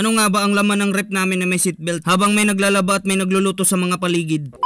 Ano nga ba ang laman ng rep namin na may seatbelt habang may naglalaba at may nagluluto sa mga paligid?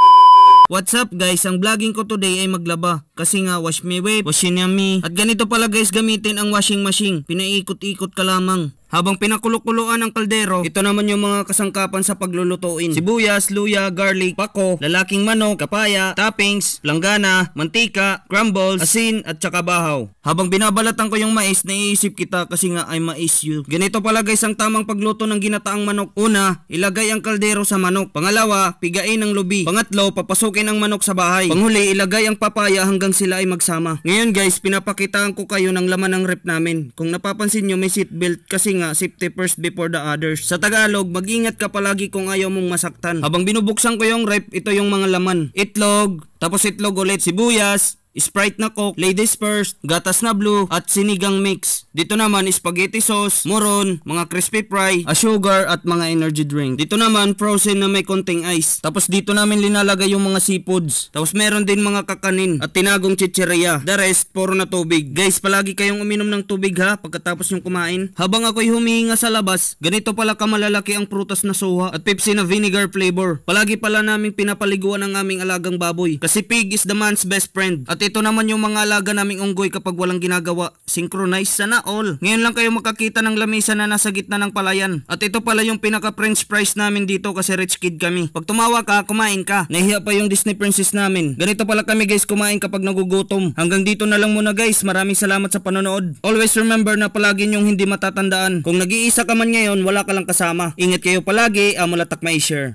What's up guys, ang vlogging ko today ay maglaba. Kasi nga wash me whip, wash yummy. At ganito pala guys gamitin ang washing machine. Pinaikot-ikot ka lamang. Habang pinakulukuloan ang kaldero, ito naman yung mga kasangkapan sa paglulutuin. Sibuyas, luya, garlic, pako, lalaking manok, kapaya, toppings, planggana, mantika, crumbles, asin at saka bahaw. Habang binabalatan ko yung mais, naiisip kita kasi nga ay mais you. Ganito pala guys ang tamang pagluto ng ginataang manok. Una, ilagay ang kaldero sa manok. Pangalawa, pigain ang lubi. Pangatlo, papasukin ang manok sa bahay. Panghuli, ilagay ang papaya hanggang sila ay magsama. Ngayon guys, pinapakitaan ko kayo ng laman ng rep namin. Kung napapansin nyo may seatbelt kasi nga safety first before the others. Sa Tagalog, mag-ingat ka palagi kung ayaw mong masaktan. Habang binubuksan ko yung rep, ito yung mga laman. Itlog, tapos itlog ulit, sibuyas, Sprite na Coke, ladies first, gatas na blue, at sinigang mix. Dito naman spaghetti sauce, moron, mga crispy fry, a sugar at mga energy drink. Dito naman frozen na may konting ice. Tapos dito namin linalagay yung mga seafoods. Tapos meron din mga kakanin at tinagong chicheria. The rest, puro na tubig. Guys, palagi kayong uminom ng tubig ha pagkatapos yung kumain. Habang ako'y humihinga sa labas, ganito pala kamalalaki ang prutas na soha at Pepsi na vinegar flavor. Palagi pala naming pinapaliguan ang aming alagang baboy. Kasi pig is the man's best friend. At ito naman yung mga alaga naming unggoy kapag walang ginagawa. Synchronize sana all. Ngayon lang kayo makakita ng lamesa na nasa gitna ng palayan. At ito pala yung pinaka french fries namin dito kasi rich kid kami. Pag tumawa ka, kumain ka. Nahiya pa yung Disney princess namin. Ganito pala kami guys kumain kapag nagugutom. Hanggang dito na lang muna guys. Maraming salamat sa panonood. Always remember na palagi nyong hindi matatandaan. Kung nag-iisa ka man ngayon, wala ka lang kasama. Ingat kayo palagi. Amulatak may share.